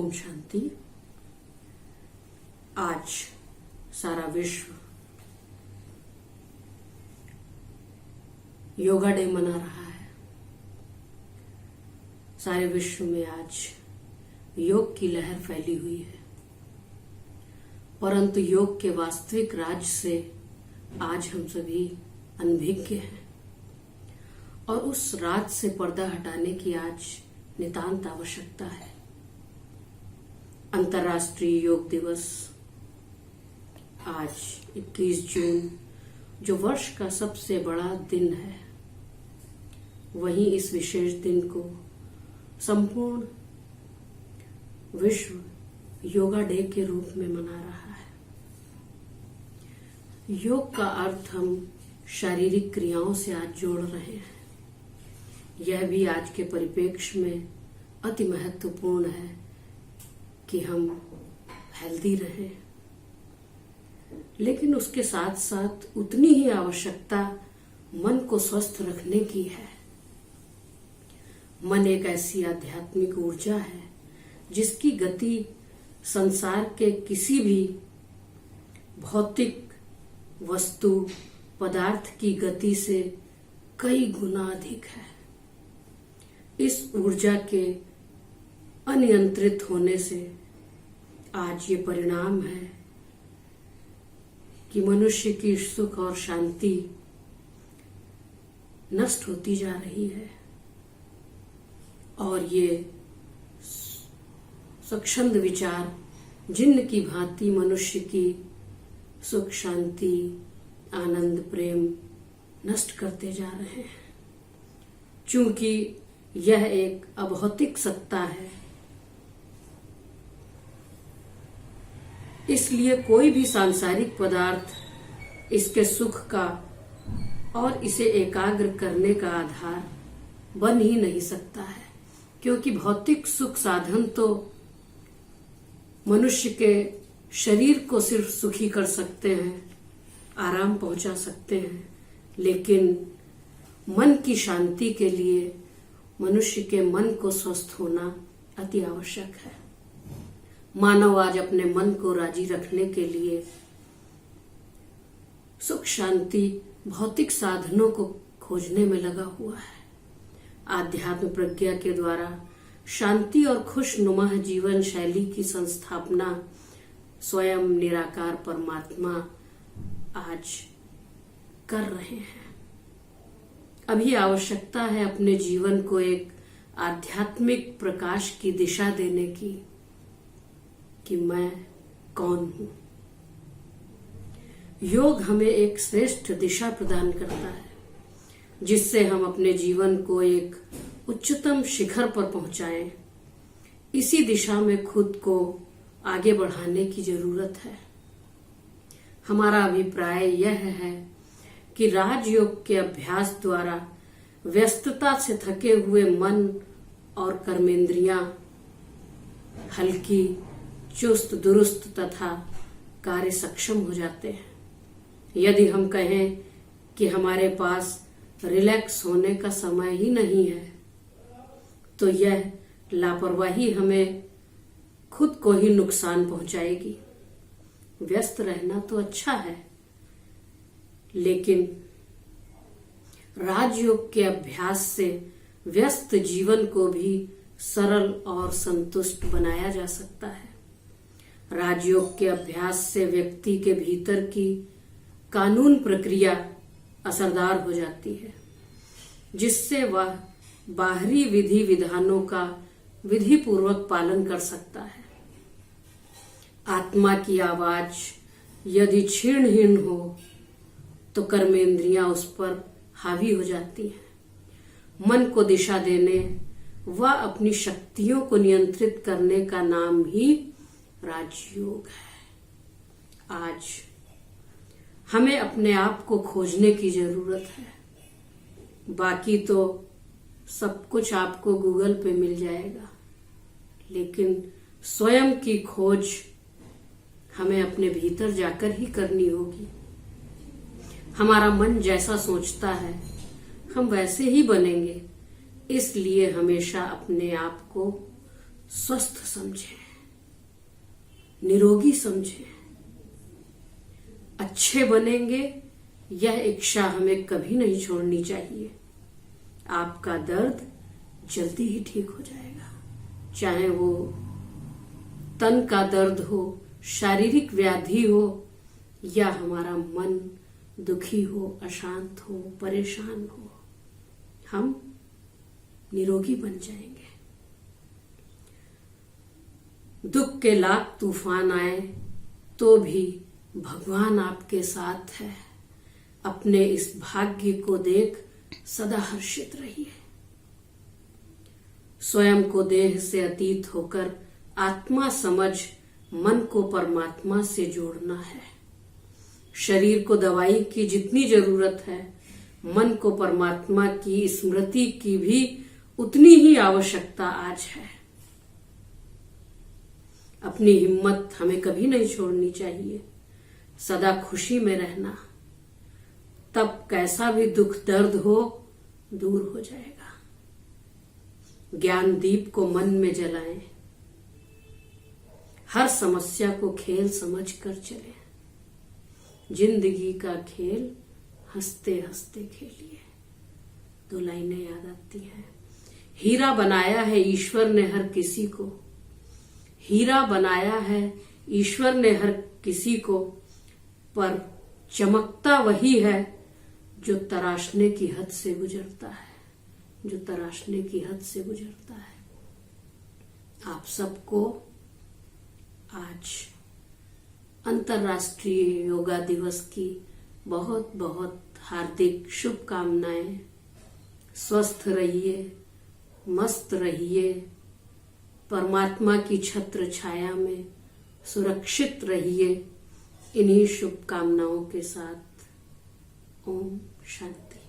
ओम शांति। आज सारा विश्व योगा डे मना रहा है। सारे विश्व में आज योग की लहर फैली हुई है, परंतु योग के वास्तविक राज से आज हम सभी अनभिज्ञ हैं और उस राज से पर्दा हटाने की आज नितांत आवश्यकता है। अंतर्राष्ट्रीय योग दिवस आज 21 जून, जो वर्ष का सबसे बड़ा दिन है, वहीं इस विशेष दिन को संपूर्ण विश्व योगा डे के रूप में मना रहा है। योग का अर्थ हम शारीरिक क्रियाओं से आज जोड़ रहे हैं। यह भी आज के परिप्रेक्ष्य में अति महत्वपूर्ण है कि हम हेल्दी रहें, लेकिन उसके साथ साथ उतनी ही आवश्यकता मन को स्वस्थ रखने की है। मन एक ऐसी आध्यात्मिक ऊर्जा है जिसकी गति संसार के किसी भी भौतिक वस्तु पदार्थ की गति से कई गुना अधिक है। इस ऊर्जा के अनियंत्रित होने से आज ये परिणाम है कि मनुष्य की सुख और शांति नष्ट होती जा रही है और ये स्वच्छंद विचार जिन्न की भांति मनुष्य की सुख शांति आनंद प्रेम नष्ट करते जा रहे हैं। चूंकि यह एक अभौतिक सत्ता है, इसलिए कोई भी सांसारिक पदार्थ इसके सुख का और इसे एकाग्र करने का आधार बन ही नहीं सकता है, क्योंकि भौतिक सुख साधन तो मनुष्य के शरीर को सिर्फ सुखी कर सकते हैं, आराम पहुंचा सकते हैं, लेकिन मन की शांति के लिए मनुष्य के मन को स्वस्थ होना अति आवश्यक है। मानव आज अपने मन को राजी रखने के लिए सुख शांति भौतिक साधनों को खोजने में लगा हुआ है। आध्यात्म प्रज्ञा के द्वारा शांति और खुशनुमा जीवन शैली की संस्थापना स्वयं निराकार परमात्मा आज कर रहे हैं। अभी आवश्यकता है अपने जीवन को एक आध्यात्मिक प्रकाश की दिशा देने की कि मैं कौन हूं। योग हमें एक श्रेष्ठ दिशा प्रदान करता है जिससे हम अपने जीवन को एक उच्चतम शिखर पर पहुंचाएं। इसी दिशा में खुद को आगे बढ़ाने की जरूरत है। हमारा अभिप्राय यह है कि राजयोग के अभ्यास द्वारा व्यस्तता से थके हुए मन और कर्मेंद्रियां हल्की चुस्त दुरुस्त तथा कार्य सक्षम हो जाते हैं। यदि हम कहें कि हमारे पास रिलैक्स होने का समय ही नहीं है, तो यह लापरवाही हमें खुद को ही नुकसान पहुंचाएगी। व्यस्त रहना तो अच्छा है, लेकिन राजयोग के अभ्यास से व्यस्त जीवन को भी सरल और संतुष्ट बनाया जा सकता है। राजयोग के अभ्यास से व्यक्ति के भीतर की कानून प्रक्रिया असरदार हो जाती है, जिससे वह बाहरी विधि विधानों का विधि पूर्वक पालन कर सकता है। आत्मा की आवाज यदि क्षीणहीन हो तो कर्मेंद्रियां उस पर हावी हो जाती हैं। मन को दिशा देने व अपनी शक्तियों को नियंत्रित करने का नाम ही राजयोग है। आज हमें अपने आप को खोजने की जरूरत है। बाकी तो सब कुछ आपको गूगल पे मिल जाएगा, लेकिन स्वयं की खोज हमें अपने भीतर जाकर ही करनी होगी। हमारा मन जैसा सोचता है हम वैसे ही बनेंगे, इसलिए हमेशा अपने आप को स्वस्थ समझें। निरोगी समझें। अच्छे बनेंगे, यह इच्छा हमें कभी नहीं छोड़नी चाहिए। आपका दर्द जल्दी ही ठीक हो जाएगा, चाहे वो तन का दर्द हो, शारीरिक व्याधि हो, या हमारा मन दुखी हो, अशांत हो, परेशान हो। हम निरोगी बन जाएंगे। दुख के लाख तूफान आए तो भी भगवान आपके साथ है। अपने इस भाग्य को देख सदा हर्षित रहिए। स्वयं को देह से अतीत होकर आत्मा समझ मन को परमात्मा से जोड़ना है। शरीर को दवाई की जितनी जरूरत है, मन को परमात्मा की स्मृति की भी उतनी ही आवश्यकता आज है। अपनी हिम्मत हमें कभी नहीं छोड़नी चाहिए, सदा खुशी में रहना, तब कैसा भी दुख दर्द हो दूर हो जाएगा। ज्ञान दीप को मन में जलाएं, हर समस्या को खेल समझ कर चलें। जिंदगी का खेल हंसते हंसते खेलिए। 2 लाइनें याद आती हैं। हीरा बनाया है ईश्वर ने हर किसी को, हीरा बनाया है ईश्वर ने हर किसी को, पर चमकता वही है जो तराशने की हद से गुजरता है, जो तराशने की हद से गुजरता है। आप सबको आज अंतर्राष्ट्रीय योगा दिवस की बहुत बहुत हार्दिक शुभकामनाएं। स्वस्थ रहिए, मस्त रहिए, परमात्मा की छत्र छाया में सुरक्षित रहिए। इन्हीं शुभकामनाओं के साथ ओम शांति।